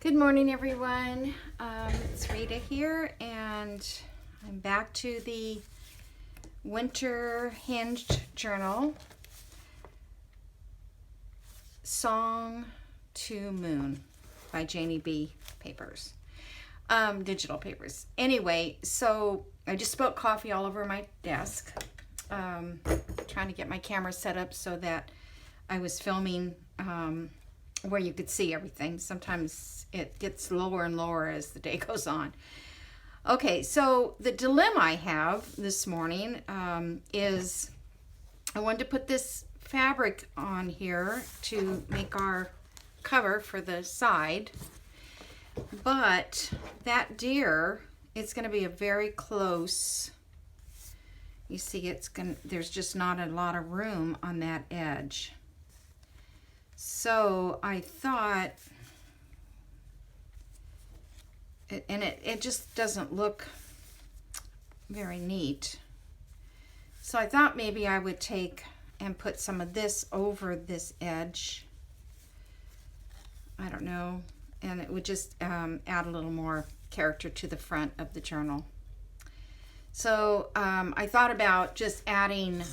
Good morning, everyone. It's Rita here, and I'm back to the Winter Hinged Journal, Song to Moon by Janey B papers, digital papers. Anyway, so I just spilled coffee all over my desk, trying to get my camera set up so that I was filming where you could see everything. Sometimes it gets lower and lower as the day goes on. Okay, so the dilemma I have this morning is I wanted to put this fabric on here to make our cover for the side, but that deer, it's going to be a very close, you see there's just not a lot of room on that edge. So I thought, and it just doesn't look very neat. So I thought maybe I would take and put some of this over this edge. I don't know. And it would just add a little more character to the front of the journal. So I thought about just adding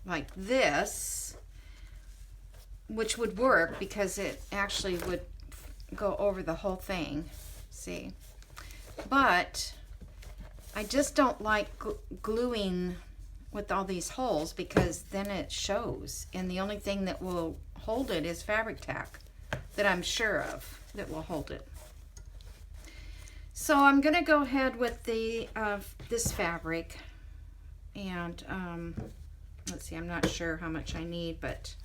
like this, which would work because it actually would go over the whole thing, see? But I just don't like gluing with all these holes because then it shows, and the only thing that will hold it is fabric tack that I'm sure of that will hold it. So I'm gonna go ahead with the this fabric, and let's see, I'm not sure how much I need, but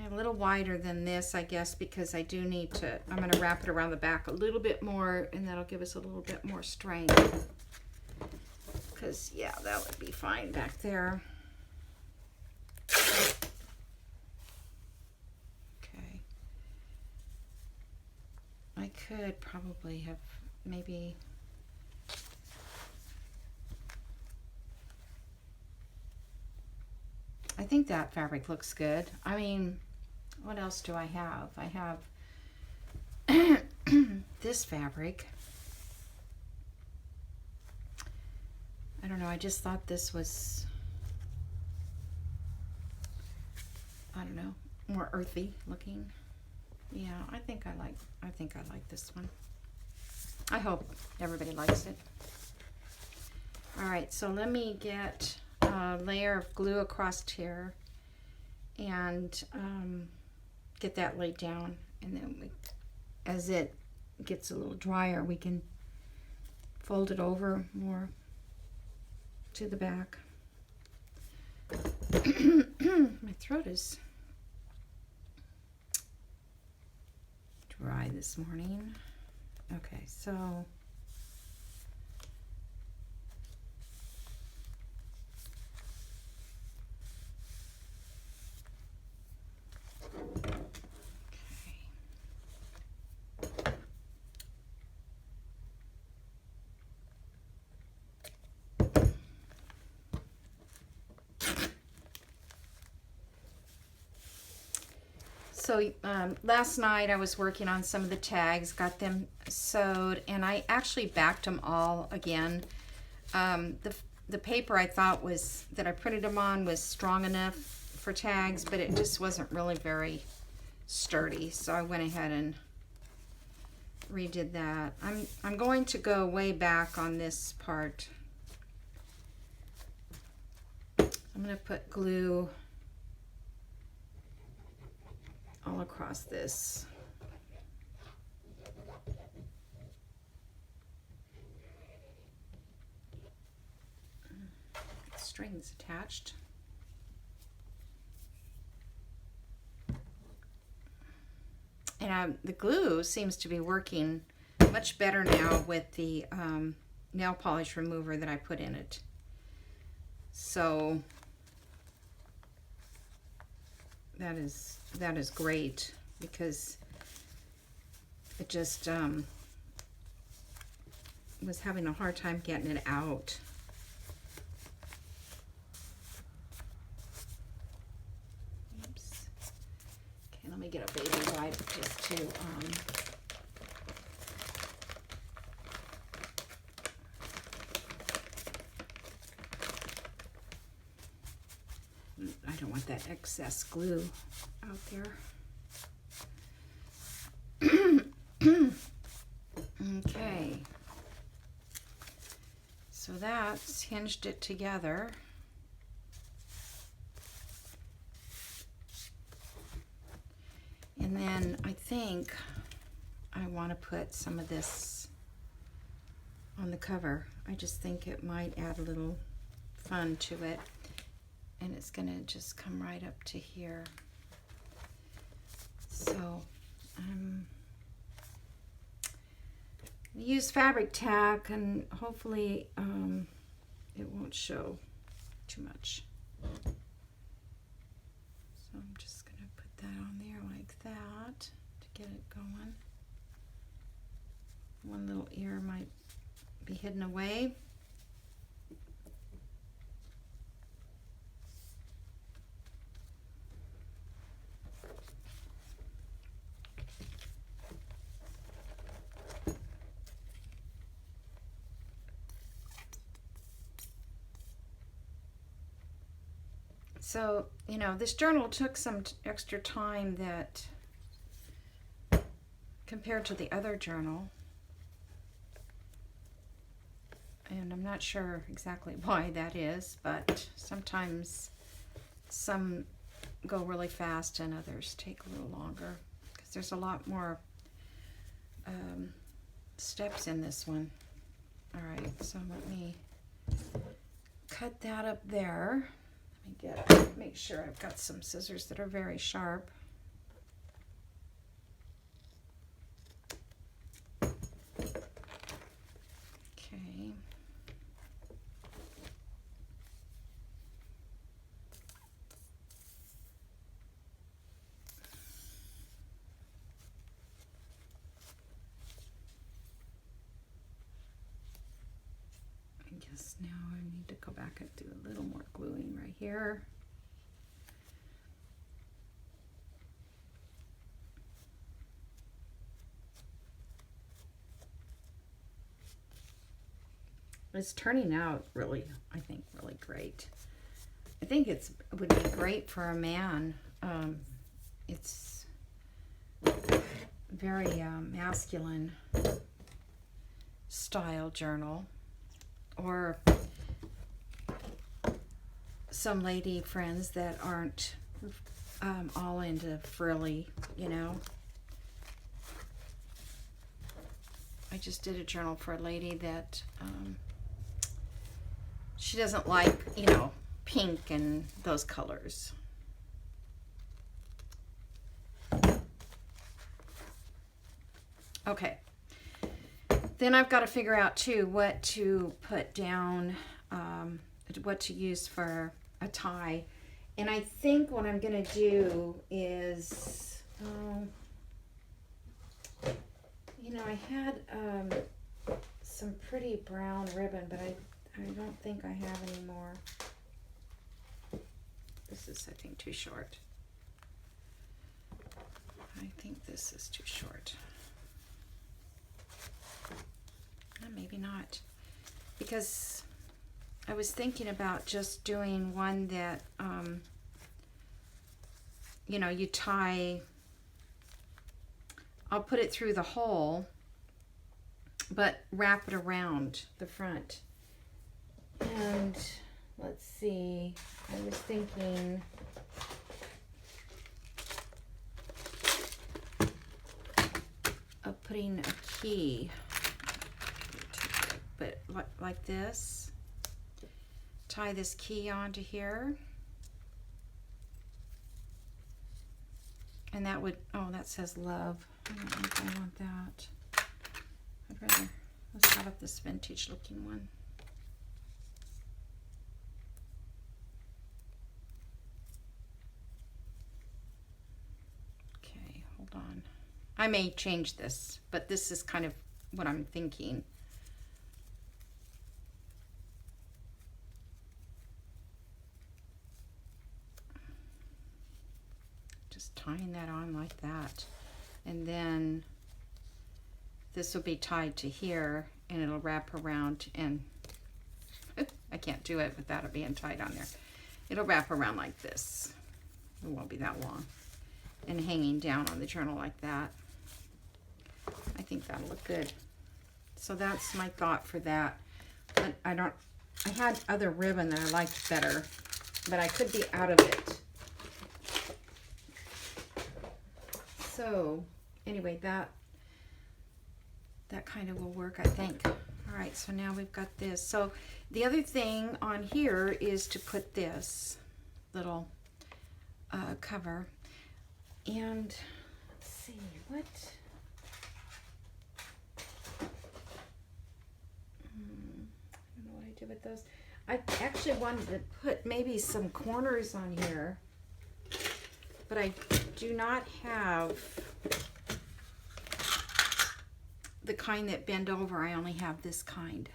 a little wider than this, I guess, because I do need to, I'm going to wrap it around the back a little bit more, and that'll give us a little bit more strength. Because, yeah, that would be fine back there. Okay. I could probably have maybe... I think that fabric looks good. I mean, what else do I have? I have this fabric. I don't know, I just thought this was, I don't know, more earthy looking. Yeah, I think I like this one. I hope everybody likes it. All right, so let me get a layer of glue across here and get that laid down, and then as it gets a little drier, we can fold it over more to the back. My throat is dry this morning. Okay, so last night I was working on some of the tags, got them sewed, and I actually backed them all again. The paper I thought that I printed them on was strong enough for tags, but it just wasn't really very sturdy, so I went ahead and redid that. I'm going to go way back on this part. I'm going to put glue all across this. Strings attached. And the glue seems to be working much better now with the nail polish remover that I put in it. So that is great, because it just was having a hard time getting it out. me get a baby wipe just to I don't want that excess glue out there. Okay. So that's hinged it together. And then I think I want to put some of this on the cover. I just think it might add a little fun to it. And it's going to just come right up to here. So use fabric tack, and hopefully it won't show too much. So I'm just going to put that on there like that to get it going. One little ear might be hidden away. So, you know, this journal took some extra time that, compared to the other journal, and I'm not sure exactly why that is, but sometimes some go really fast and others take a little longer, because there's a lot more steps in this one. All right, so let me cut that up there. Make sure I've got some scissors that are very sharp. Okay. I guess now I need to go back and do a little more gluing right here. It's turning out really, I think, really great. I think it would be great for a man. It's very masculine style journal, or some lady friends that aren't all into frilly, you know. I just did a journal for a lady that she doesn't like, you know, pink and those colors. Okay. Then I've got to figure out too what to put down, what to use for a tie. And I think what I'm going to do is, you know, I had some pretty brown ribbon, but I don't think I have any more. This is, I think, too short. I think this is too short. Maybe not, because I was thinking about just doing one that, you know, you tie, I'll put it through the hole, but wrap it around the front. And let's see, I was thinking of putting a key, but like this, tie this key onto here, and that would, oh, that says love. I don't think I want that. I'd rather, let's have up this vintage looking one. Okay, hold on. I may change this, but this is kind of what I'm thinking. Just tying that on like that. And then this will be tied to here, and it'll wrap around, and I can't do it without it being tied on there. It'll wrap around like this. It won't be that long. And hanging down on the journal like that. I think that'll look good. So that's my thought for that. But I had other ribbon that I liked better, but I could be out of it. So anyway, that kind of will work, I think. All right, so now we've got this. So the other thing on here is to put this little cover. And let's see, what? I don't know what I did with those. I actually wanted to put maybe some corners on here, but I do not have the kind that bend over. I only have this kind.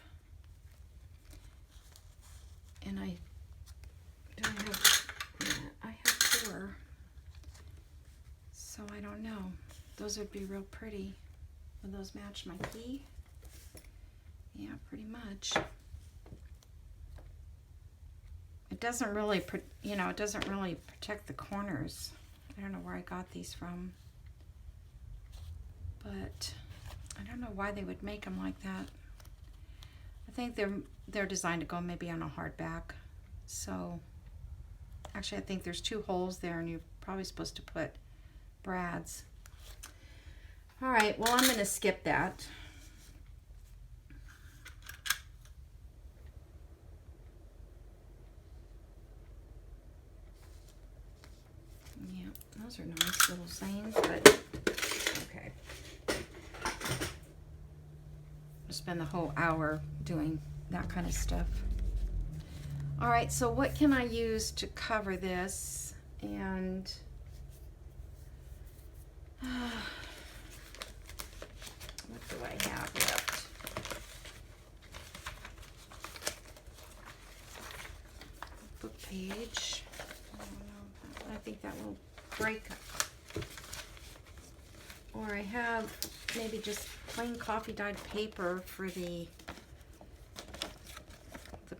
And I have 4. So I don't know. Those would be real pretty. Would those match my key? Yeah, pretty much. It doesn't really, it doesn't really protect the corners. I don't know where I got these from, but I don't know why they would make them like that. I think they're designed to go maybe on a hardback. So actually, I think there's 2 holes there, and you're probably supposed to put brads. All right, well, I'm going to skip that. Yeah, those are nice little sayings, but okay. I'll spend the whole hour doing that kind of stuff. All right, so what can I use to cover this? And what do I have left? Book page. I don't know. I think that will break. Or I have maybe just plain coffee dyed paper for the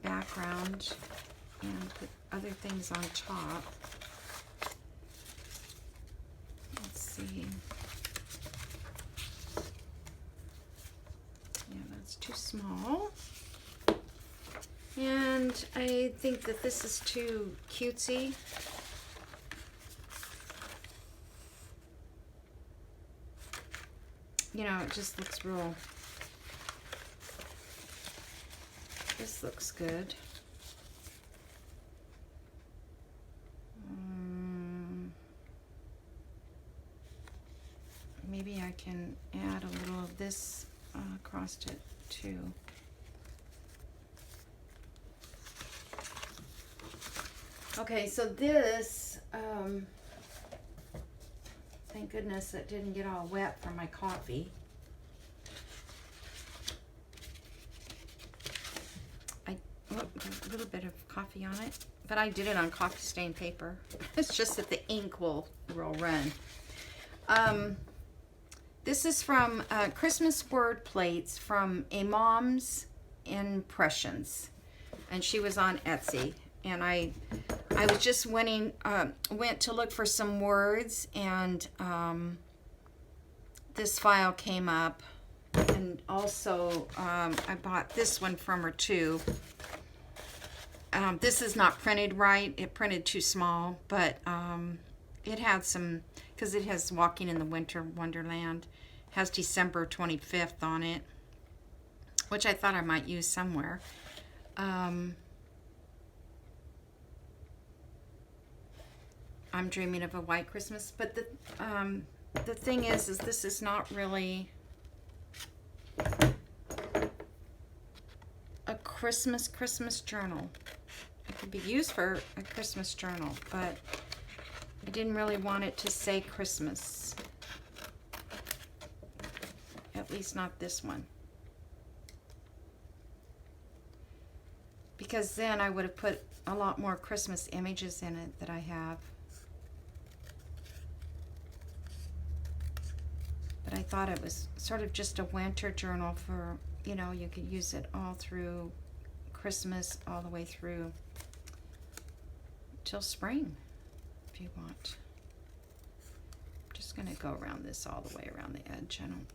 background, and put other things on top. Let's see. Yeah, that's too small. And I think that this is too cutesy. You know, it just looks real. This looks good. Maybe I can add a little of this across it too. Okay, so this, thank goodness it didn't get all wet from my coffee. A little bit of coffee on it, but I did it on coffee stained paper. It's just that the ink will run. This is from Christmas word plates from A Mom's Impressions, and she was on Etsy. And I was just went to look for some words, and this file came up, and also I bought this one from her too. This is not printed right. It printed too small, but it had some, because it has Walking in the Winter Wonderland. It has December 25th on it, which I thought I might use somewhere. I'm Dreaming of a White Christmas, but the thing is this is not really a Christmas journal. It could be used for a Christmas journal, but I didn't really want it to say Christmas. At least not this one. Because then I would have put a lot more Christmas images in it that I have. But I thought it was sort of just a winter journal for, you know, you could use it all through Christmas, all the way through till spring if you want. I'm just going to go around this all the way around the edge. I don't.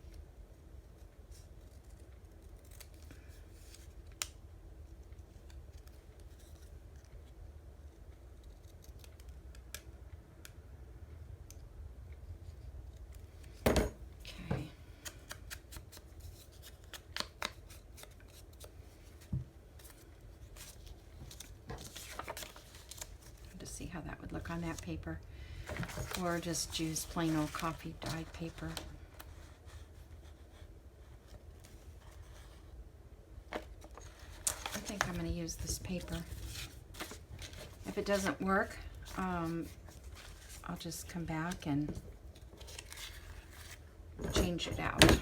See how that would look on that paper, or just use plain old coffee dyed paper. I think I'm going to use this paper. If it doesn't work, I'll just come back and change it out.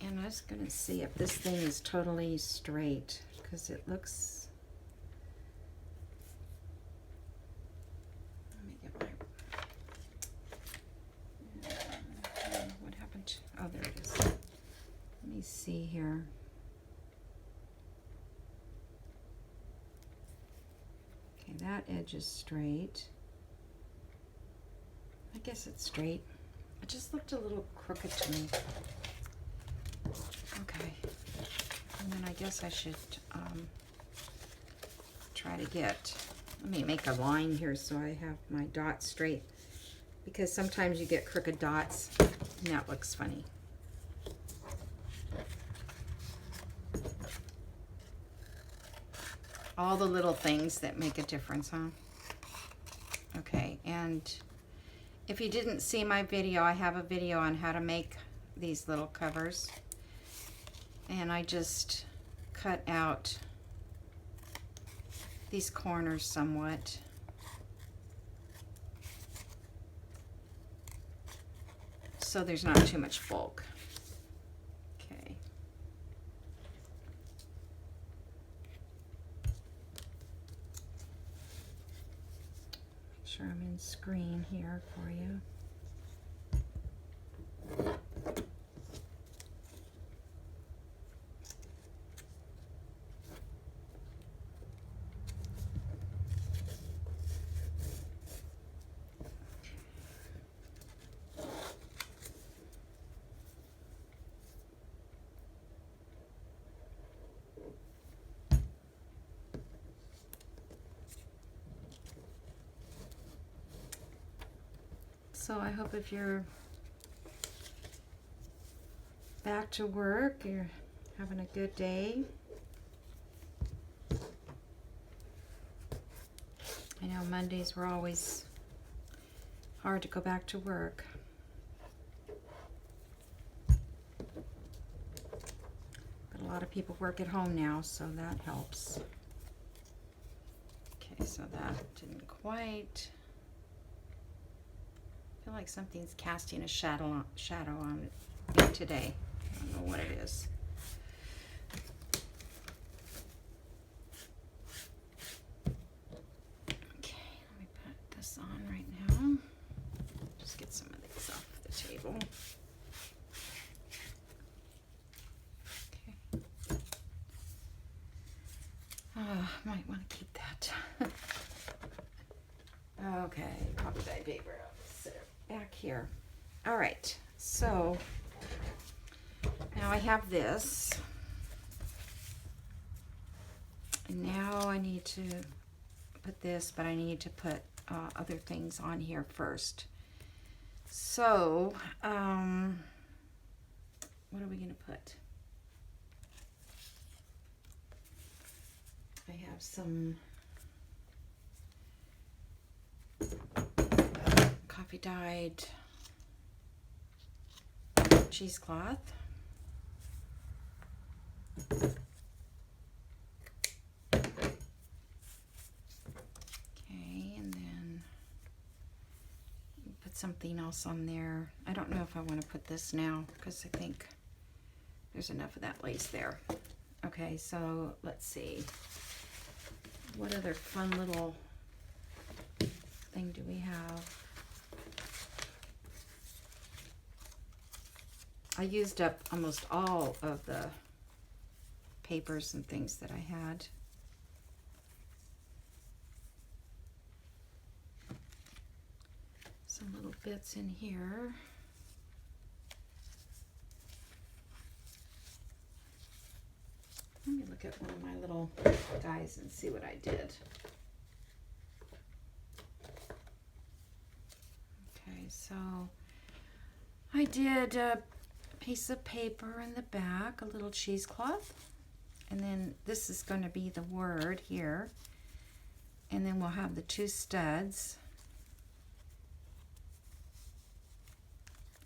And I was going to see if this thing is totally straight, because it looks. Oh, there it is. Let me see here. Okay, that edge is straight. I guess it's straight. It just looked a little crooked to me. Okay. And then I guess I should try to get, let me make a line here so I have my dots straight. Because sometimes you get crooked dots, and that looks funny. All the little things that make a difference, huh? Okay, and if you didn't see my video, I have a video on how to make these little covers. And I just cut out these corners somewhat. So there's not too much bulk. Okay. Make sure I'm in screen here for you. So I hope if you're back to work, you're having a good day. I know Mondays were always hard to go back to work. But a lot of people work at home now, so that helps. Okay, so that didn't quite. I feel like something's casting a shadow on me today. I don't know what it is. Okay, let me put this on right now. Just get some of these off the table. Okay. Might want to keep that. Okay, copy that paper. I'll sit it back here. All right, so now I have this. And now I need to put this, but I need to put other things on here first. So, what are we going to put? I have some coffee dyed cheesecloth. Okay, and then put something else on there. I don't know if I want to put this now because I think there's enough of that lace there. Okay, so let's see. What other fun little thing do we have? I used up almost all of the papers and things that I had. Some little bits in here. Let me look at one of my little guys and see what I did. Okay, so I did a piece of paper in the back, a little cheesecloth, and then this is going to be the word here, and then we'll have the 2 studs.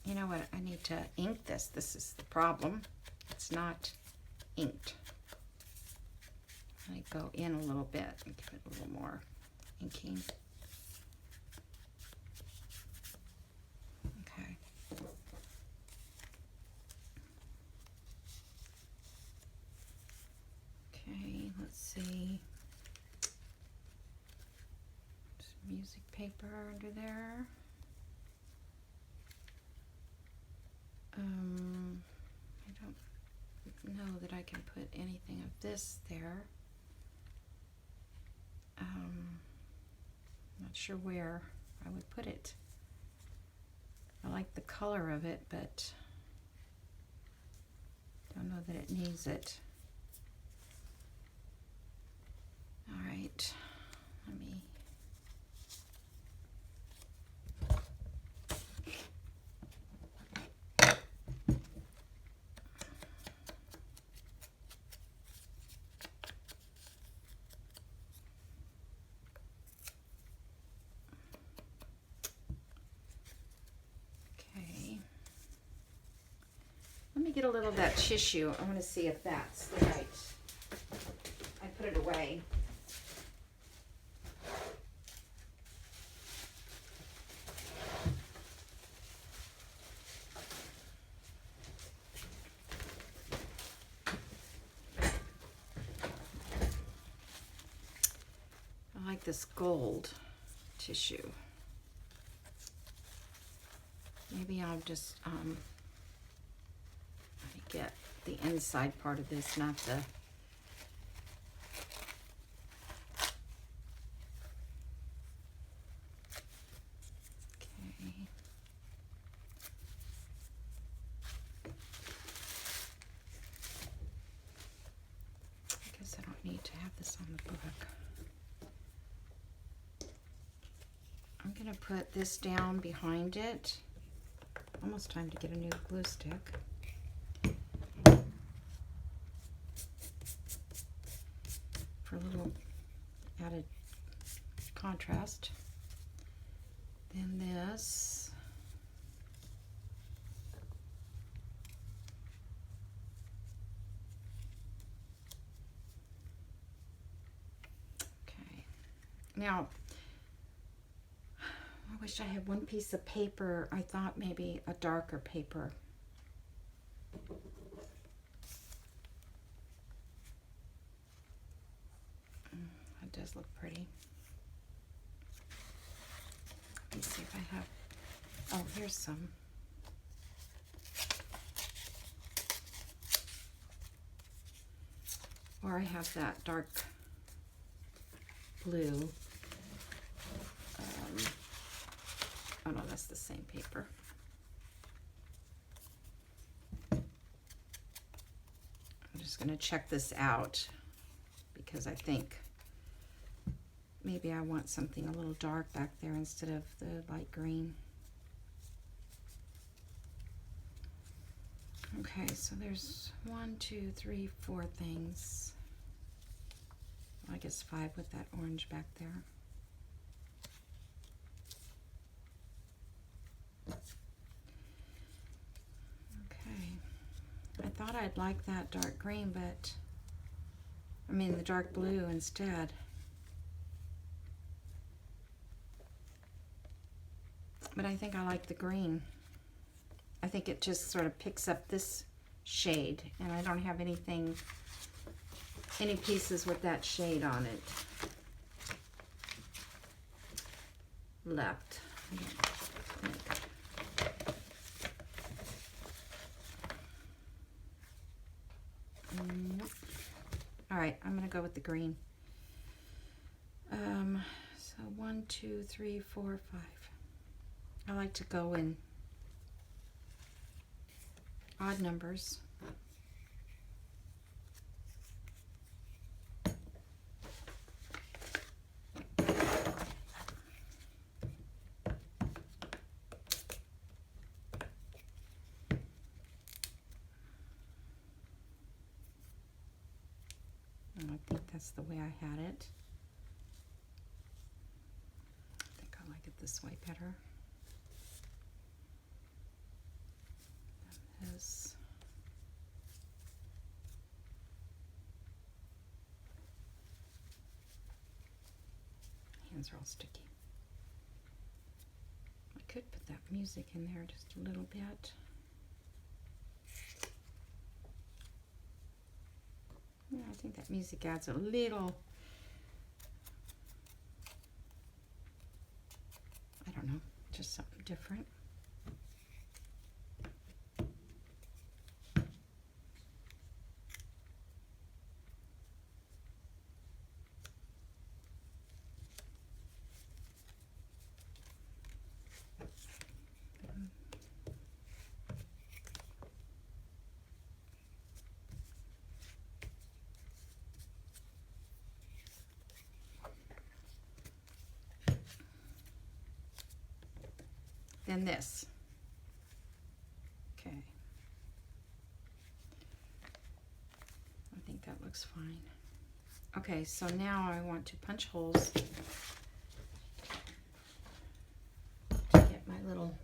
You know what, I need to ink this. This is the problem. It's not inked. I go in a little bit and give it a little more inking. Okay. Okay, let's see. Some music paper under there. I don't know that I can put anything of this there. Not sure where I would put it. I like the color of it, but don't know that it needs it. All right, let me. Let me get a little of that tissue. I want to see if that's right. I put it away. I like this gold tissue. Maybe I'll just get the inside part of this, not the okay. I guess I don't need to have this on the book. I'm gonna put this down behind it. Almost time to get a new glue stick. For a little added contrast. Then this. Okay. Now, I wish I had one piece of paper. I thought maybe a darker paper. It does look pretty. Let me see if I have, oh, here's some. Or I have that dark blue. Oh no, that's the same paper. I'm just going to check this out because I think maybe I want something a little dark back there instead of the light green. Okay, so there's 1, 2, 3, 4 things. Well, I guess 5 with that orange back there. Okay, I thought I'd like that dark green, but I mean the dark blue instead. But I think I like the green. I think it just sort of picks up this shade, and I don't have any pieces with that shade on it left. right, I'm gonna go with the green. So 1, 2, 3, 4, 5. I like to go in odd numbers. I think that's the way I had it. I think I like it this way better. And this. Hands are all sticky. I could put that music in there just a little bit. Yeah, I think that music adds a little, I don't know, just something different. Then this. Okay. I think that looks fine. Okay, so now I want to punch holes to get my little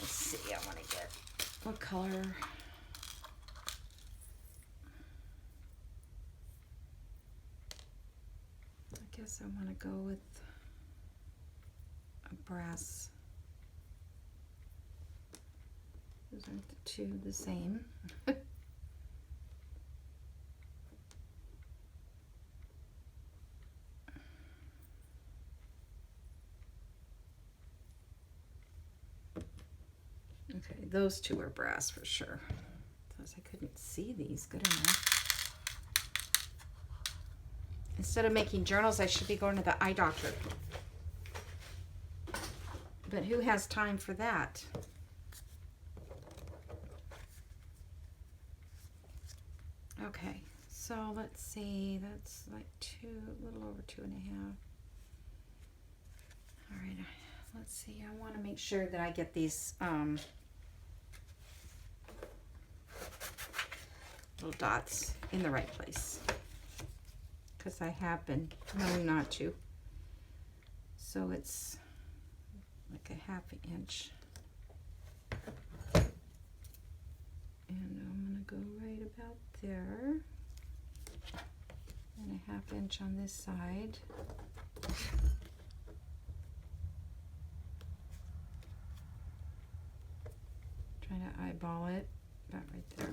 let's see, I want to get what color. I guess I want to go with a brass. Those aren't the two the same. Okay, those two are brass for sure. Those I couldn't see these good enough. Instead of making journals, I should be going to the eye doctor. But who has time for that? Okay, so let's see, that's like a little over 2.5. All right, let's see, I want to make sure that I get these little dots in the right place, because I have been known not to. So it's like a 1/2 inch. And I'm going to go right about there. And a 1/2 inch on this side. Trying to eyeball it. About right there.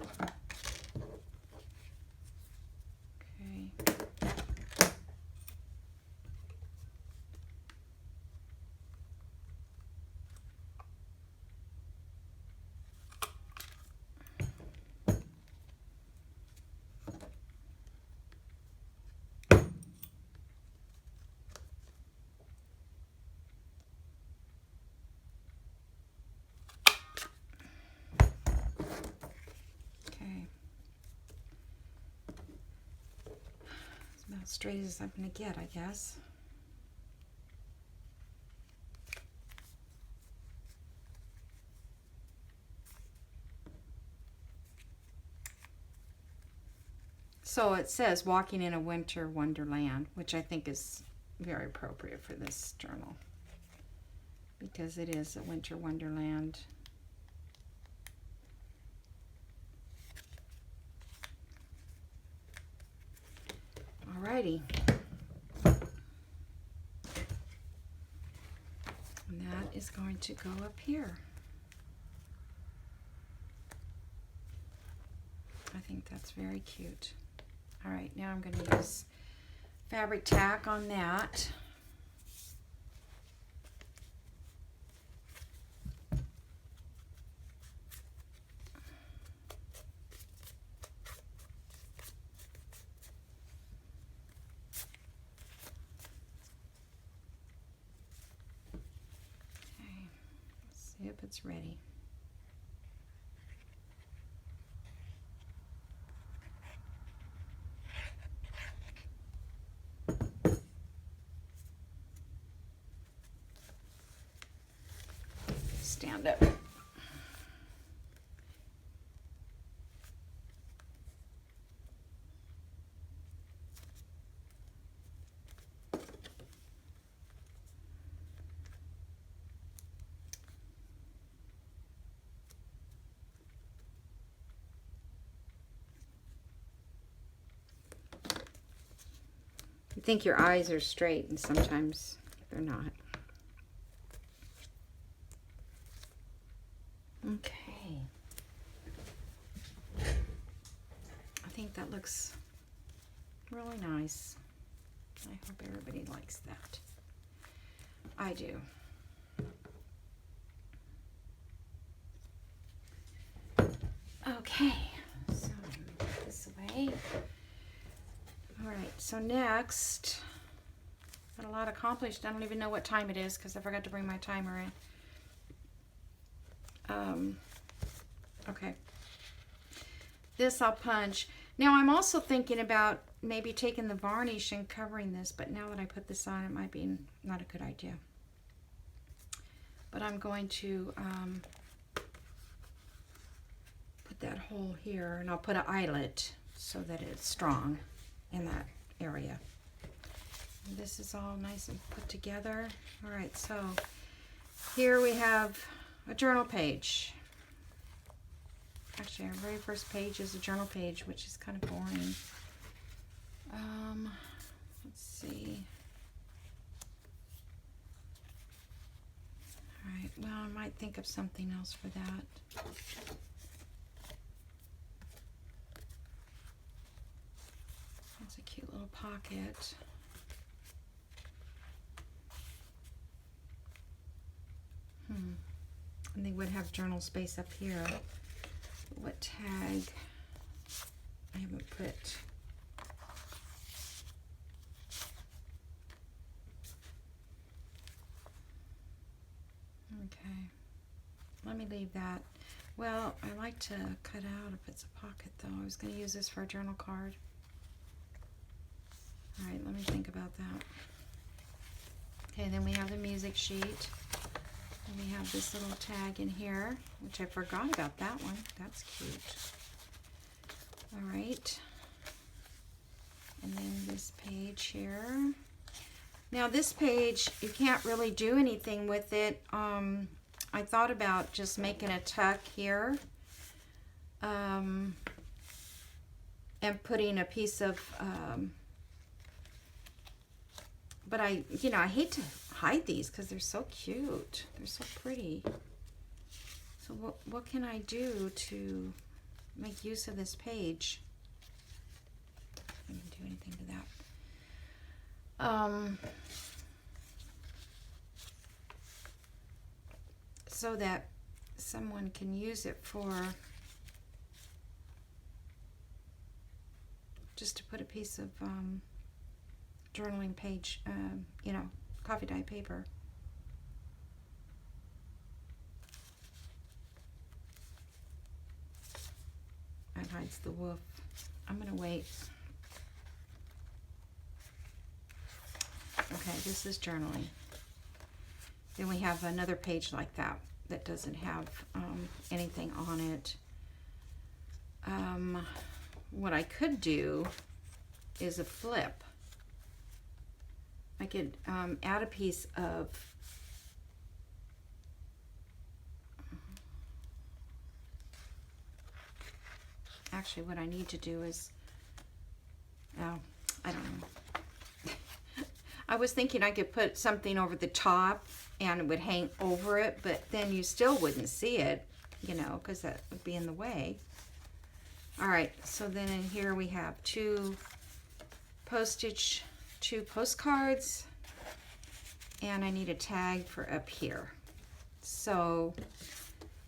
Okay. As straight as I'm going to get, I guess. So it says walking in a winter wonderland, which I think is very appropriate for this journal because it is a winter wonderland. Alrighty. And that is going to go up here. I think that's very cute. Alright, now I'm going to use fabric tack on that. Yep, it's ready. Stand up. You think your eyes are straight, and sometimes they're not. Okay. I think that looks really nice. I hope everybody likes that. I do. Okay, so put this away. All right, so next, got a lot accomplished. I don't even know what time it is because I forgot to bring my timer in. Okay. This I'll punch. Now I'm also thinking about maybe taking the varnish and covering this, but now that I put this on, it might be not a good idea. But I'm going to put that hole here, and I'll put an eyelet so that it's strong in that area. And this is all nice and put together. All right, so here we have a journal page. Actually, our very first page is a journal page, which is kind of boring. Let's see. All right, well, I might think of something else for that. That's a cute little pocket. And they would have journal space up here. What tag? I haven't put. Okay. Let me leave that. Well, I like to cut out if it's a pocket though. I was going to use this for a journal card. All right, let me think about that. Okay, then we have the music sheet. And we have this little tag in here, which I forgot about that one. That's cute. All right. And then this page here. Now this page, you can't really do anything with it. I thought about just making a tuck here. And putting a piece of, but I hate to hide these because they're so cute. They're so pretty. So what can I do to make use of this page? I didn't do anything to that. So that someone can use it for just to put a piece of journaling page, coffee dye paper. That hides the wolf. I'm gonna wait. Okay, this is journaling. Then we have another page like that that doesn't have anything on it. What I could do is a flip. I could add a piece of actually what I need to do is I don't know. I was thinking I could put something over the top and it would hang over it, but then you still wouldn't see it, because that would be in the way. All right, so then in here we have two postcards, and I need a tag for up here. So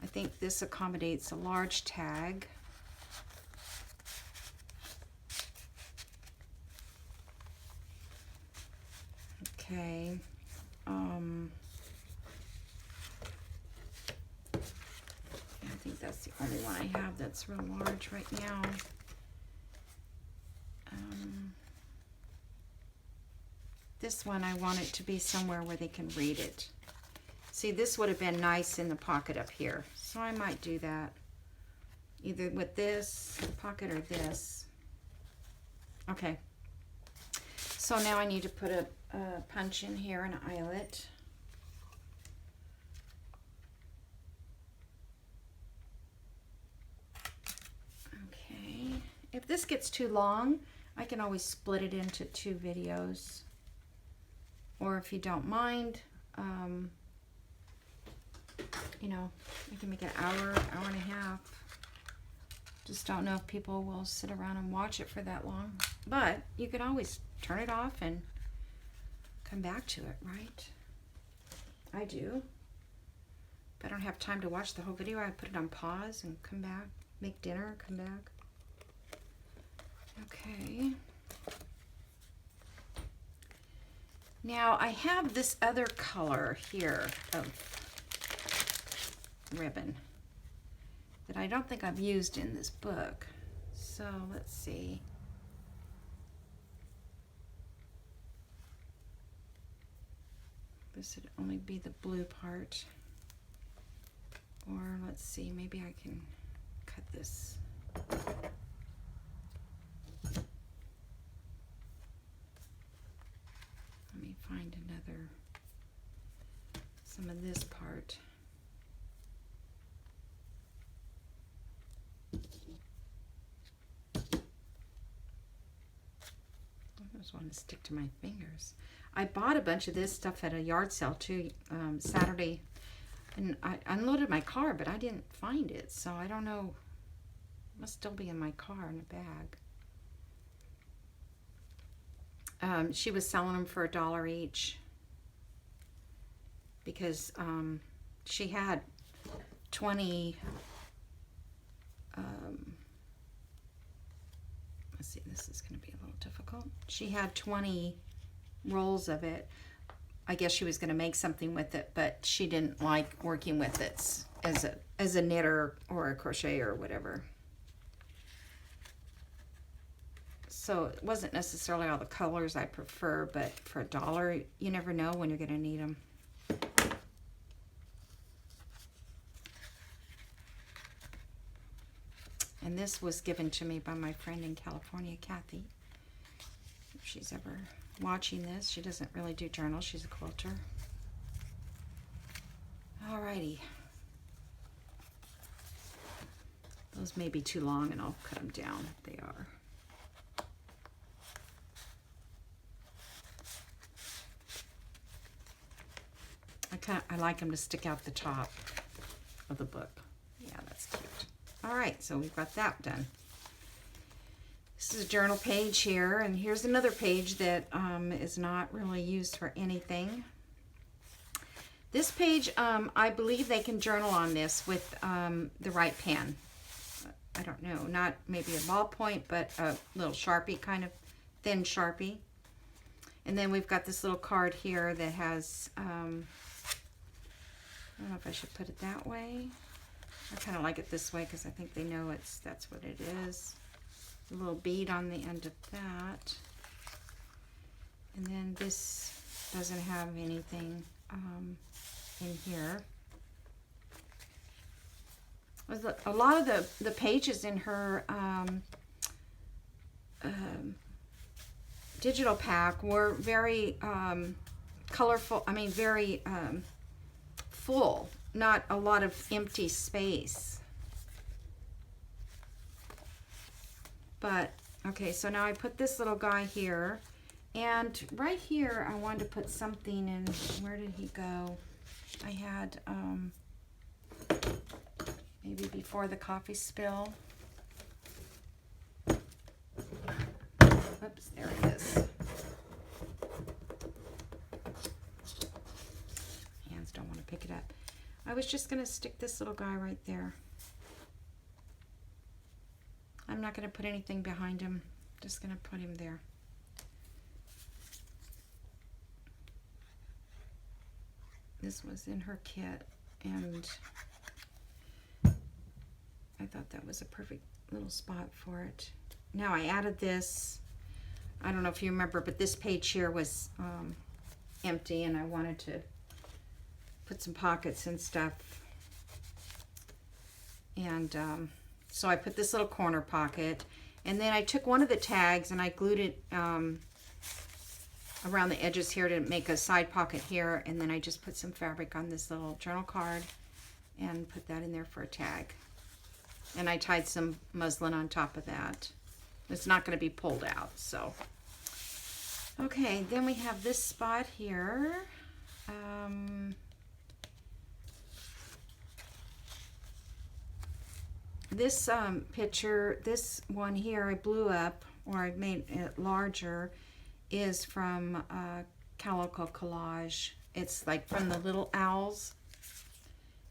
I think this accommodates a large tag. Okay. only one I have that's real large right now. This one I want it to be somewhere where they can read it. See, this would have been nice in the pocket up here. So I might do that. Either with this pocket or this. Okay. So now I need to put a punch in here, an eyelet. Okay. If this gets too long, I can always split it into 2 videos. Or if you don't mind, you know, I can make an hour, hour and a half. Just don't know if people will sit around and watch it for that long. But you can always turn it off and come back to it, right? I do. If I don't have time to watch the whole video, I put it on pause and come back, make dinner, come back. Okay. Now I have this other color here of ribbon that I don't think I've used in this book. So let's see. This would only be the blue part. Or let's see, maybe I can cut this. Let me find some of this part. I just want to stick to my fingers. I bought a bunch of this stuff at a yard sale too, Saturday, and I unloaded my car, but I didn't find it, so I don't know. It must still be in my car in a bag. She was selling them for $1 each because she had 20. Let's see, this is going to be a little difficult. She had 20 rolls of it. I guess she was going to make something with it, but she didn't like working with it as a knitter or a crocheter or whatever. So it wasn't necessarily all the colors I prefer, but for $1, you never know when you're going to need them. And this was given to me by my friend in California, Kathy. If she's ever watching this, she doesn't really do journals. She's a quilter. Alrighty. Those may be too long, and I'll cut them down if they are. I like them to stick out the top of the book. Yeah, that's cute. All right, so we've got that done. This is a journal page here, and here's another page that is not really used for anything. This page, I believe they can journal on this with the right pen. I don't know, not maybe a ballpoint, but a little Sharpie, kind of thin Sharpie. And then we've got this little card here that has, I don't know if I should put it that way. I kind of like it this way because I think they know that's what it is. A little bead on the end of that. And then this doesn't have anything in here. A lot of the pages in her digital pack were very colorful, very full, not a lot of empty space. But, okay, so now I put this little guy here, and right here I wanted to put something in. Where did he go? I had, maybe before the coffee spill. Oops, there it is. Hands don't want to pick it up. I was just going to stick this little guy right there. I'm not going to put anything behind him. Just going to put him there. This was in her kit, and I thought that was a perfect little spot for it. Now I added this. I don't know if you remember, but this page here was empty, and I wanted to put some pockets and stuff. And so I put this little corner pocket, and then I took one of the tags and I glued it around the edges here to make a side pocket here, and then I just put some fabric on this little journal card and put that in there for a tag. And I tied some muslin on top of that. It's not going to be pulled out, so. Okay, then we have this spot here. This picture, this one here I blew up, or I made it larger, is from Calico Collage. It's like from the little owls,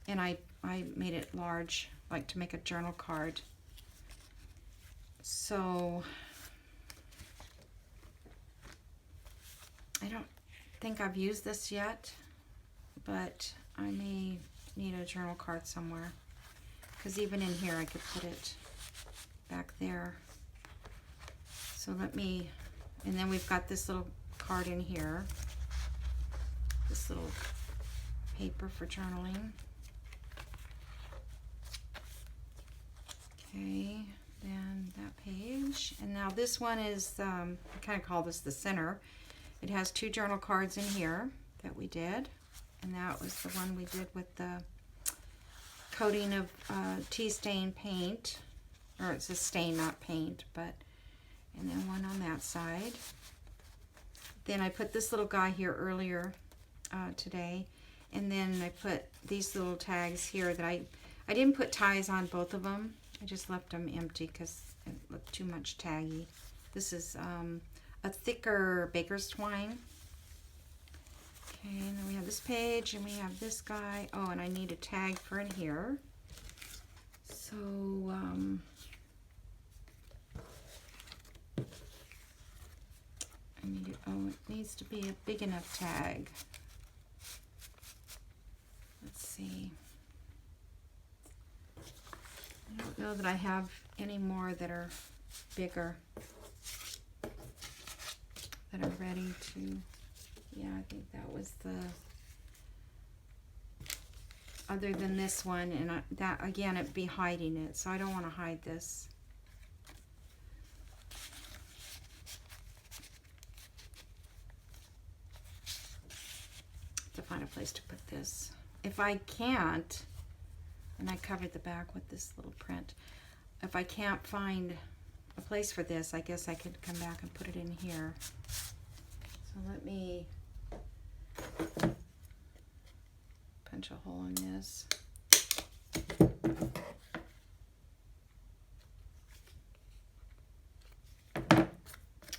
and I made it large, like to make a journal card. So I don't think I've used this yet, but I may need a journal card somewhere, because even in here I could put it back there. So let me, and then we've got this little card in here, this little paper for journaling. Okay, then that page. And now this one is, I kind of call this the center. It has 2 journal cards in here that we did. And that was the one we did with the coating of tea stain paint. Or it's a stain, not paint, but, and then one on that side. Then I put this little guy here earlier today. And then I put these little tags here that I didn't put ties on both of them. I just left them empty because it looked too much taggy. This is a thicker baker's twine. Okay, and then we have this page, and we have this guy. Oh, and I need a tag for in here. So, I need it, oh, it needs to be a big enough tag. Let's see. I don't know that I have any more that are bigger, that are ready to, yeah, I think that was the, other than this one, and that, again, it'd be hiding it, so I don't want to hide this. To find a place to put this. If I can't, and I covered the back with this little print. If I can't find a place for this, I guess I could come back and put it in here. So let me punch a hole in this.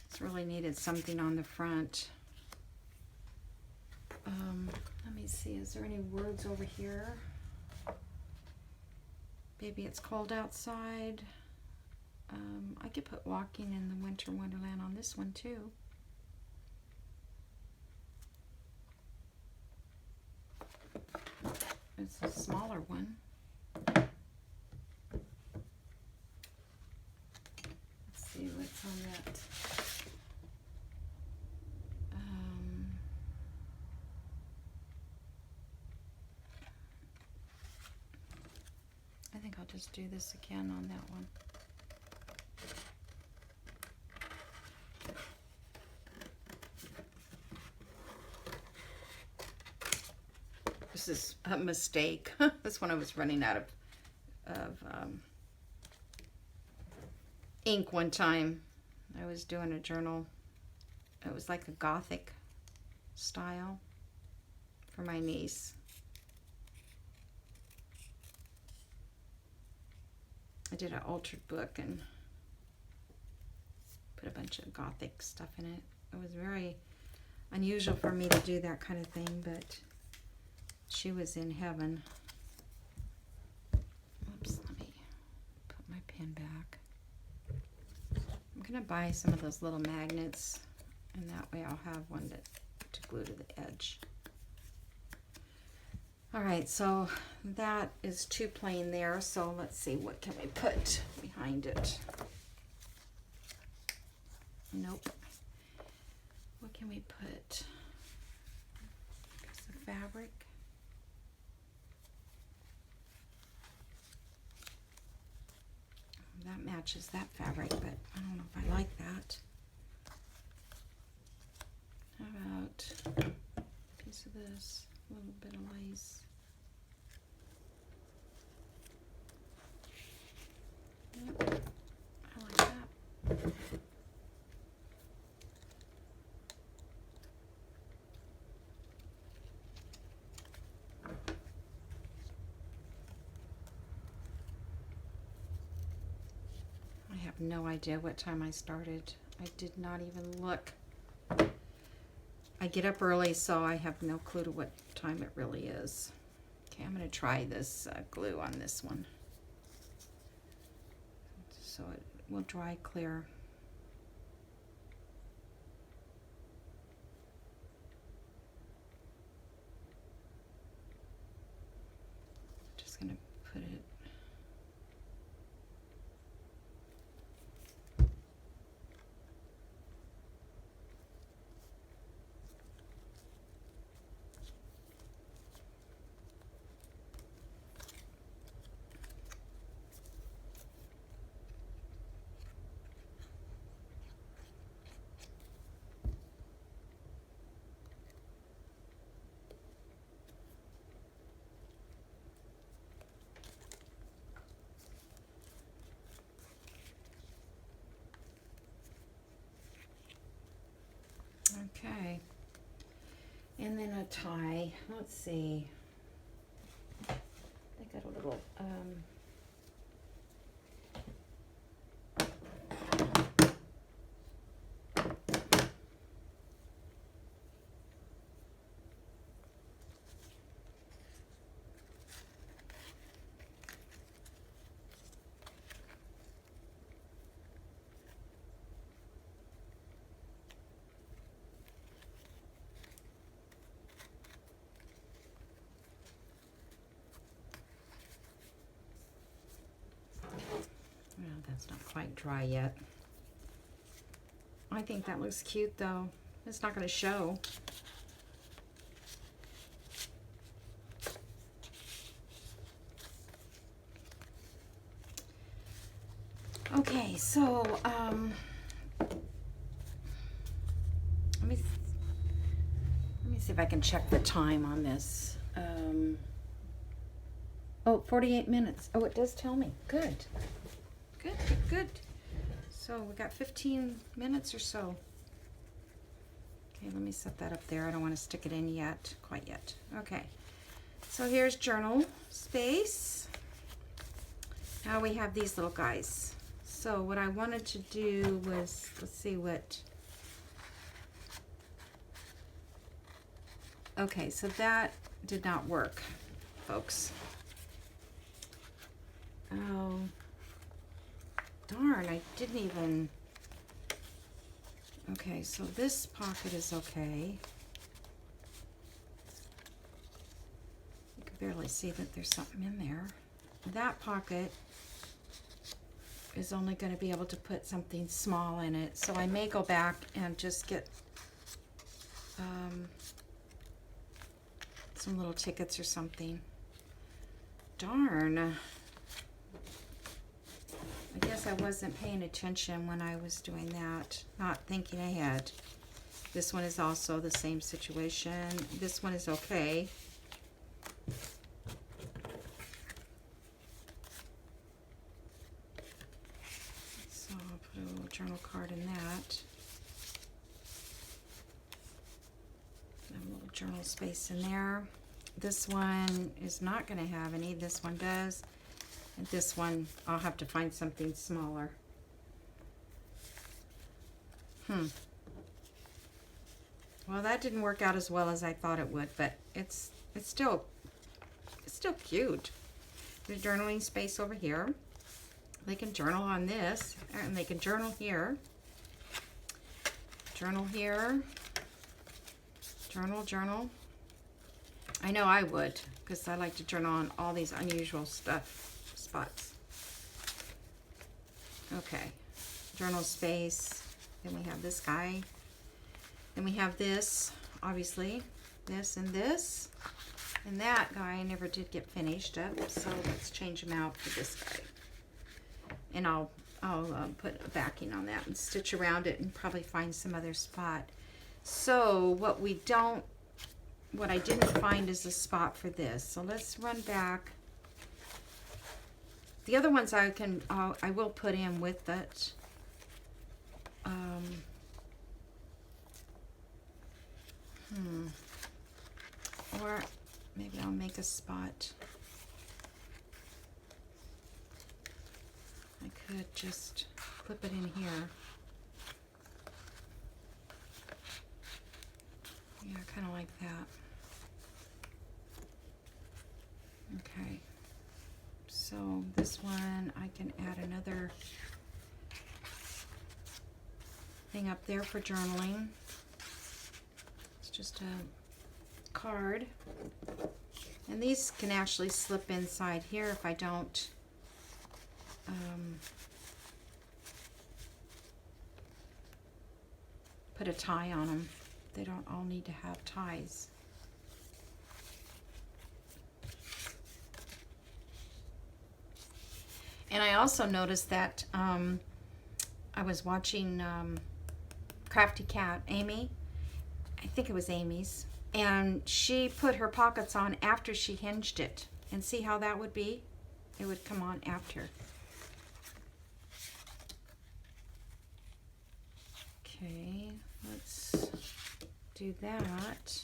It's really needed something on the front. Let me see, is there any words over here? Baby, it's cold outside. I could put walking in the winter wonderland on this one too. It's a smaller one. Let's see what's on that. I think I'll just do this again on that one. This is a mistake. This one I was running out of ink one time. I was doing a journal. It was like a Gothic style for my niece. I did an altered book and put a bunch of Gothic stuff in it. It was very unusual for me to do that kind of thing, but she was in heaven. Oops, let me put my pen back. I'm going to buy some of those little magnets, and that way I'll have one to glue to the edge. All right, so that is too plain there. So let's see, what can we put behind it? Nope. What can we put? Piece of fabric. That matches that fabric, but I don't know if I like that. How about a piece of this, a little bit of lace? Yep, I like that. I have no idea what time I started. I did not even look. I get up early, so I have no clue to what time it really is. Okay, I'm going to try this glue on this one, so it will dry clear. Just going to put it. Okay, and then a tie. Let's see. I got a little well, that's not quite dry yet. I think that looks cute though. It's not going to show. Okay, so let me see if I can check the time on this. Oh, 48 minutes. Oh, it does tell me. Good. Good, good, good. So we got 15 minutes or so. Okay, let me set that up there. I don't want to stick it in yet, quite yet. Okay, so here's journal space. Now we have these little guys. So what I wanted to do was, let's see what, okay, so that did not work, folks. Oh, darn, I didn't even, okay, so this pocket is okay. You can barely see that there's something in there. That pocket is only going to be able to put something small in it, so I may go back and just get some little tickets or something. Darn. I guess I wasn't paying attention when I was doing that, not thinking ahead. This one is also the same situation. This one is okay. So I'll put a little journal card in that. A little journal space in there. This one is not going to have any. This one does. And this one, I'll have to find something smaller. Well, that didn't work out as well as I thought it would, but it's still cute. There's journaling space over here. They can journal on this, and they can journal here. Journal here. Journal. I know I would. because I like to journal on all these unusual spots. Okay, journal space. Then we have this guy. Then we have this, obviously, this and this. And that guy never did get finished up, so let's change him out for this guy. And I'll put a backing on that and stitch around it and probably find some other spot. So what I didn't find is a spot for this. So let's run back. The other ones I will put in with it. Or maybe I'll make a spot. I could just clip it in here. Yeah, kind of like that. Okay. So this one, I can add another thing up there for journaling. It's just a card. And these can actually slip inside here if I don't put a tie on them. They don't all need to have ties. And I also noticed that I was watching Crafty Cat, Amy. I think it was Amy's. And she put her pockets on after she hinged it. And see how that would be? It would come on after. Okay, let's do that.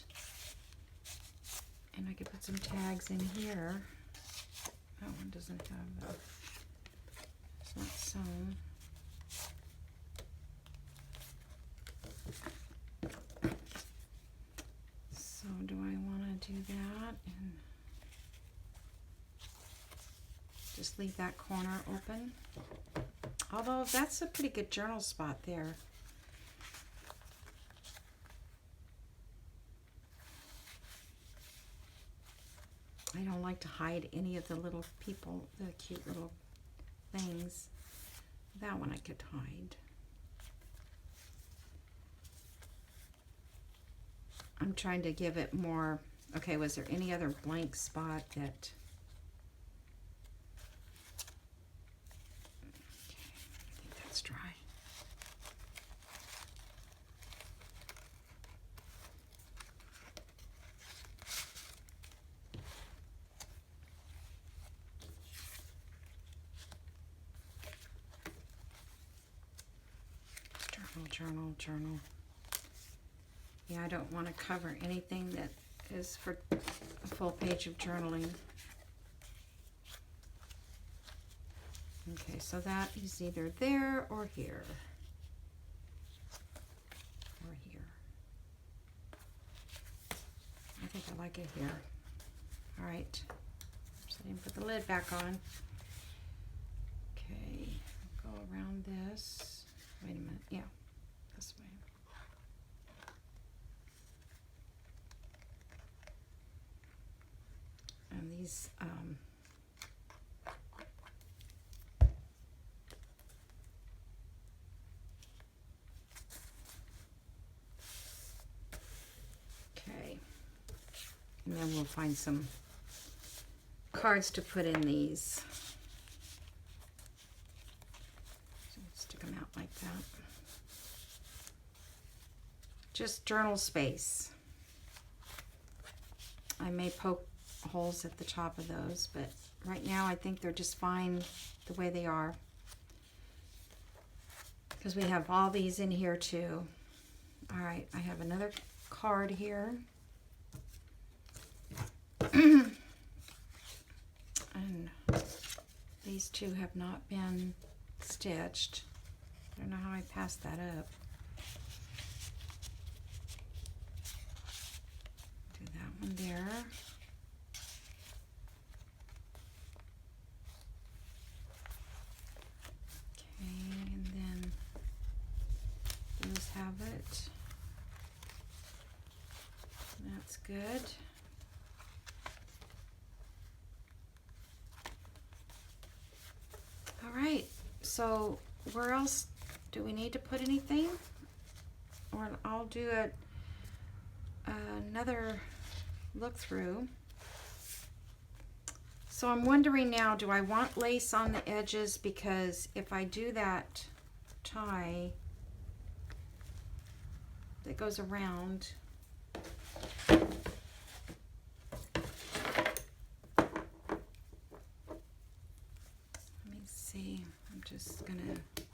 And I could put some tags in here. That one doesn't have the, it's not sewn. So do I want to do that and just leave that corner open? Although that's a pretty good journal spot there. I don't like to hide any of the little people, the cute little things. That one I could hide. I'm trying to give it more. Okay, was there any other blank spot that... Okay, I think that's dry. Journal. Yeah, I don't want to cover anything that is for a full page of journaling. Okay, so that is either there or here. Or here. I think I like it here. All right. So I didn't put the lid back on. Okay, go around this. Wait a minute. Yeah. This way. And these okay, and then we'll find some cards to put in these. So stick them out like that. Just journal space. I may poke holes at the top of those, but right now I think they're just fine the way they are. Because we have all these in here too. All right, I have another card here. And these two have not been stitched. I don't know how I passed that up. There. Okay, and then those have it. That's good. so where else do we need to put anything? Or I'll do another look through. So I'm wondering now, do I want lace on the edges? Because if I do that tie that goes around, let me see, I'm just gonna,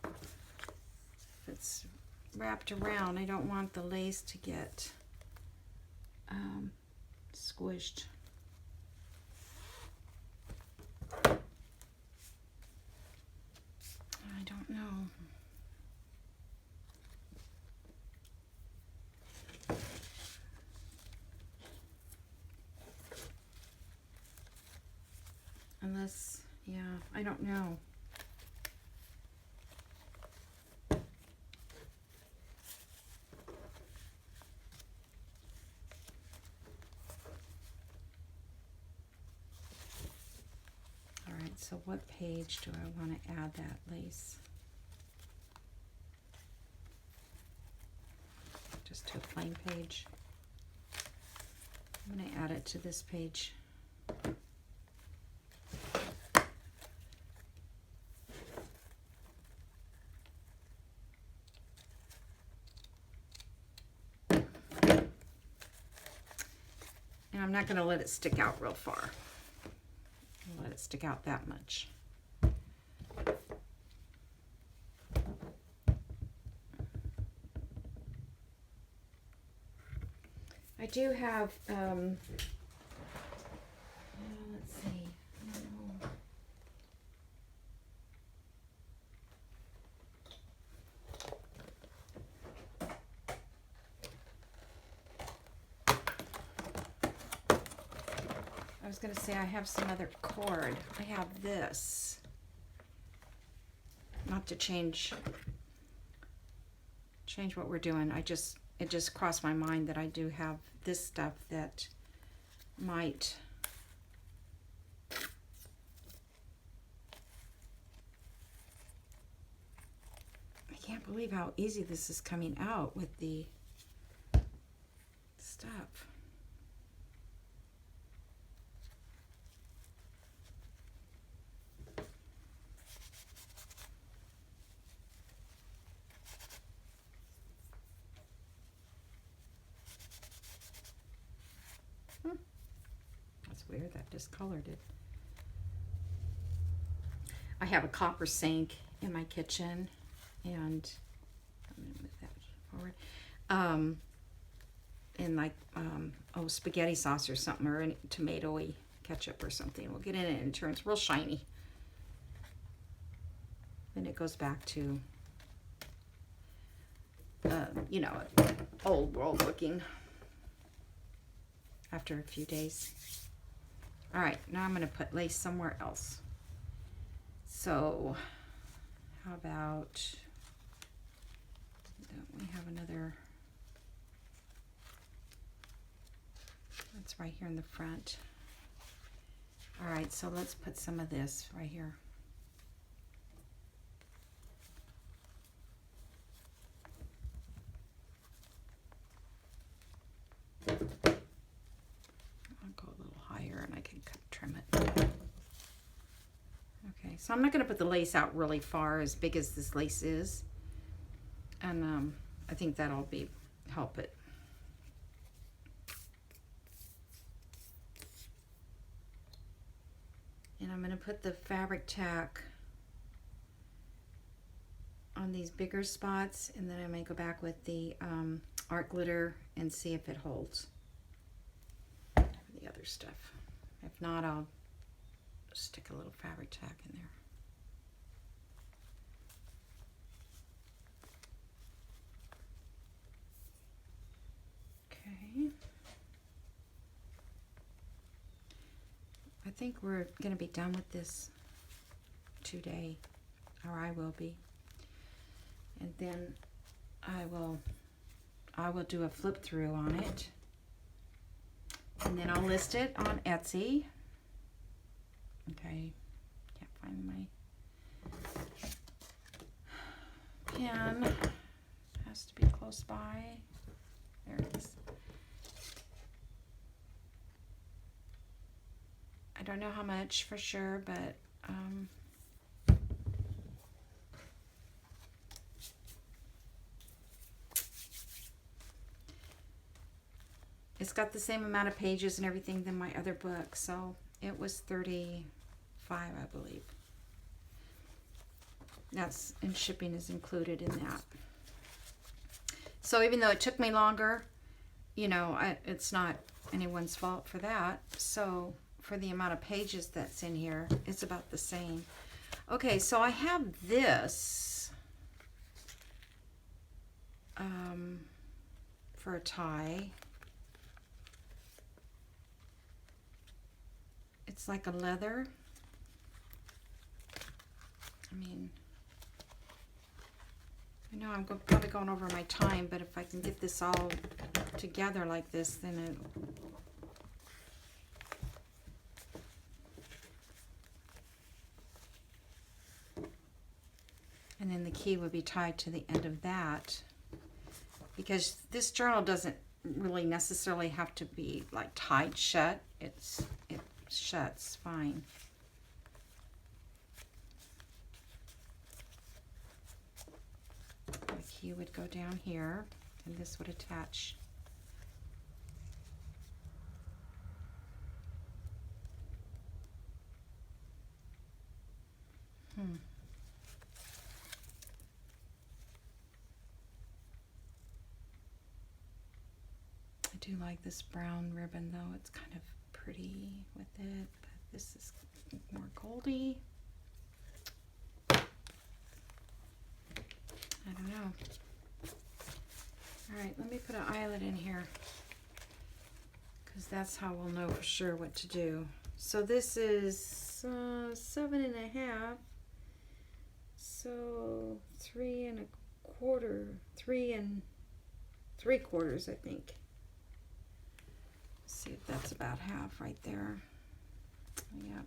if it's wrapped around, I don't want the lace to get squished. I don't know. Unless, yeah, I don't know. All right, so what page do I want to add that lace? Just to a plain page. I'm going to add it to this page. And I'm not going to let it stick out real far. I'll let it stick out that much. I do have, let's see, I was going to say I have some other cord. I have this. Not to change what we're doing. It just crossed my mind that I do have this stuff that might I can't believe how easy this is coming out with the stuff. That's weird, that discolored it. I have a copper sink in my kitchen, and I'm gonna move that forward. And like spaghetti sauce or something, or any tomatoey ketchup or something. We'll get in it and it turns real shiny. Then it goes back to you know, old world looking after a few days. All right, now I'm going to put lace somewhere else. So how about, don't we have another, that's right here in the front. All right, so let's put some of this right here. And I can trim it. Okay, so I'm not going to put the lace out really far, as big as this lace is, and I think that'll help it. And I'm going to put the fabric tack on these bigger spots, and then I may go back with the art glitter and see if it holds the other stuff. If not, I'll stick a little fabric tack in there. Okay. I think we're going to be done with this today, or I will be. And then I will do a flip through on it. And then I'll list it on Etsy. Okay, can't find my, pen has to be close by. There it is. I don't know how much for sure, but it's got the same amount of pages and everything than my other book, so it was 35, I believe. That's, and shipping is included in that. So even though it took me longer, you know, it's not anyone's fault for that. So for the amount of pages that's in here, it's about the same. Okay, so I have this for a tie. It's like a leather. I mean, I know I'm probably going over my time, but if I can get this all together like this, then it... And then the key would be tied to the end of that, because this journal doesn't really necessarily have to be like tied shut. It shuts fine. The key would go down here, and this would attach. I do like this brown ribbon though. It's kind of pretty with it, but this is more goldy. I don't know. All right, let me put an eyelet in here, because that's how we'll know for sure what to do. So this is 7.5. So 3 1/4, 3 3/4, I think. Let's see if that's about half right there. Yep.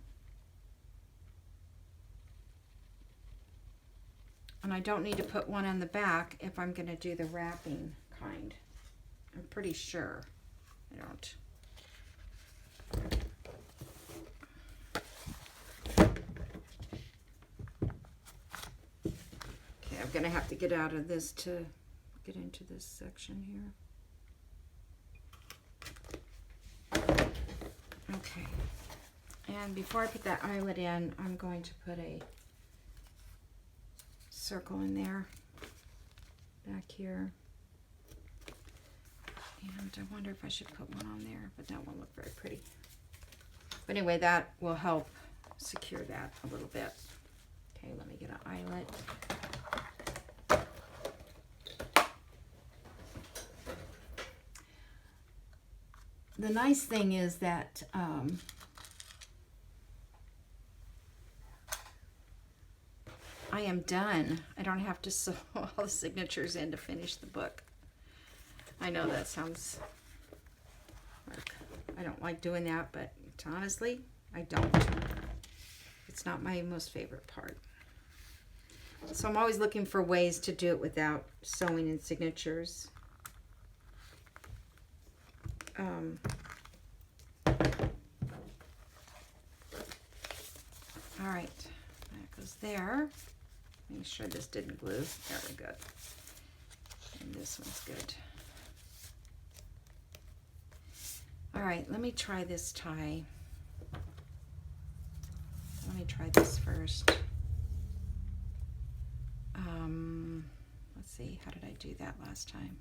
And I don't need to put one on the back if I'm going to do the wrapping kind. I'm pretty sure I don't. Okay, I'm going to have to get out of this to get into this section here. Okay, and before I put that eyelet in, I'm going to put a circle in there, back here. And I wonder if I should put one on there, but that won't look very pretty. But anyway, that will help secure that a little bit. Okay, let me get an eyelet. The nice thing is that I am done. I don't have to sew all the signatures in to finish the book. I know that sounds like I don't like doing that, but honestly, I don't. It's not my most favorite part. So I'm always looking for ways to do it without sewing in signatures. All right, that goes there. Make sure this didn't glue. There we go. And this one's good. All right, let me try this tie. Let me try this first. Let's see, how did I do that last time?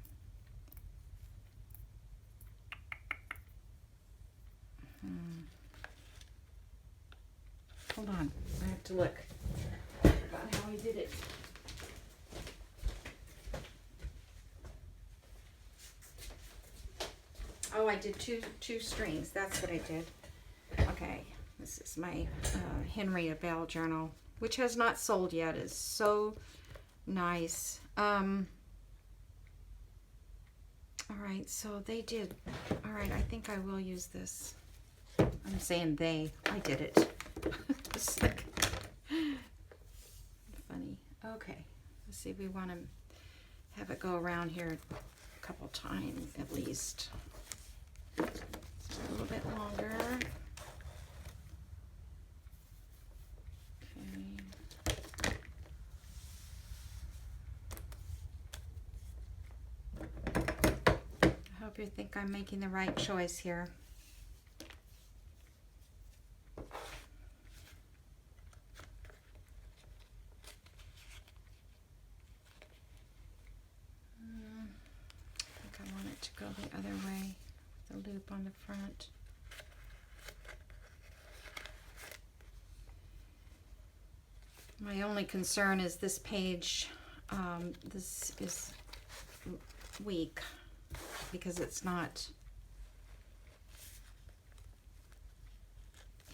Hold on, I have to look about how I did it. Oh, I did two strings. That's what I did. Okay, this is my Hinged Journal, which has not sold yet. It's so nice. All right, so they did. All right, I think I will use this. I'm saying they. I did it. It's like funny. Okay, Let's see, we want to have it go around here a couple times at least. So a little bit longer. Okay. I hope you think I'm making the right choice here. I think I want it to go the other way with the loop on the front. My only concern is this page, this is weak because it's not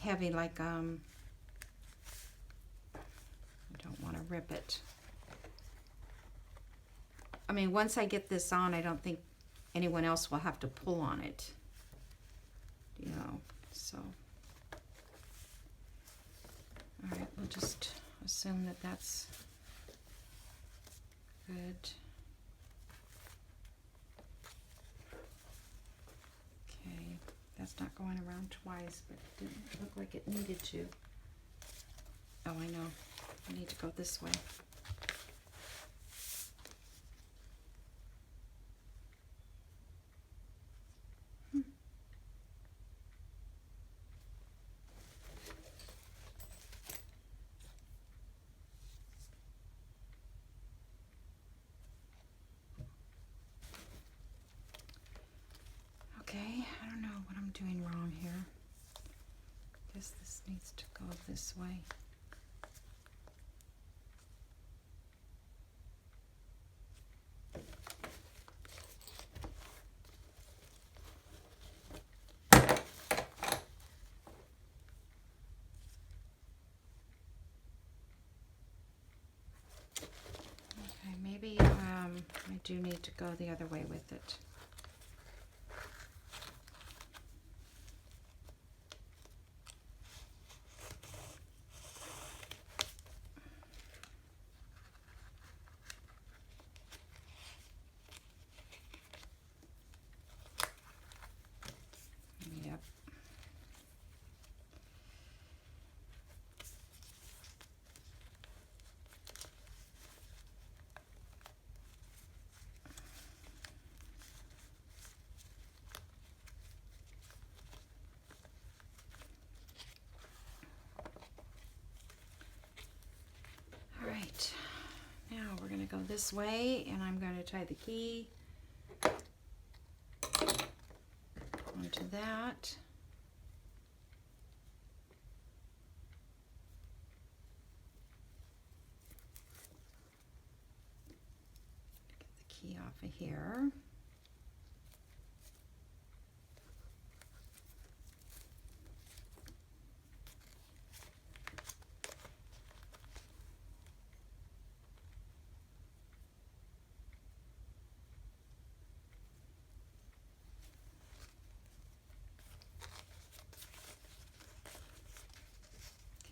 heavy like, I don't want to rip it. I mean, once I get this on, I don't think anyone else will have to pull on it, you know, so. All right, we'll just assume that that's good. Okay, that's not going around twice, but it didn't look like it needed to. Oh, I know. I need to go this way. Okay, I don't know what I'm doing wrong here. Guess this needs to go this way. Okay, maybe I do need to go the other way with it. Yep. All right, now we're going to go this way, and I'm going to tie the key onto that. Get the key off of here.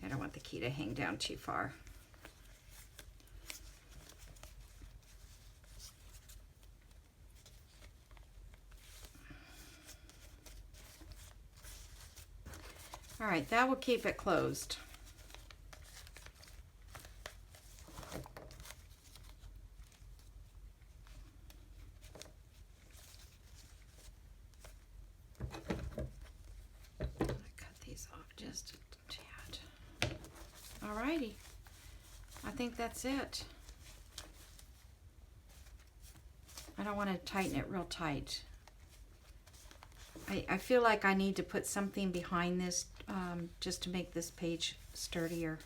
I don't want the key to hang down too far. All right, that will keep it closed. I cut these off just a tad. All righty, I think that's it. I don't want to tighten it real tight. I feel like I need to put something behind this just to make this page sturdier.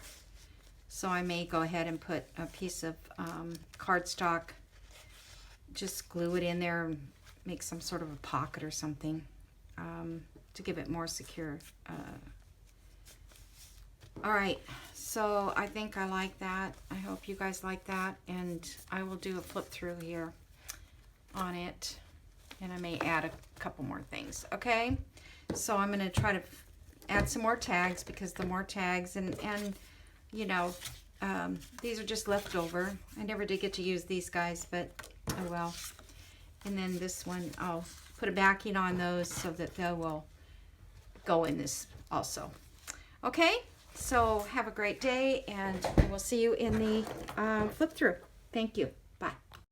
So I may go ahead and put a piece of cardstock, just glue it in there and make some sort of a pocket or something to give it more secure. All right, so I think I like that. I hope you guys like that, and I will do a flip through here on it, and I may add a couple more things. Okay, so I'm going to try to add some more tags, because the more tags and you know, These are just leftover. I never did get to use these guys, but oh well. And then this one, I'll put a backing on those so that they will go in this also. Okay, so have a great day, and we'll see you in the flip through. Thank you.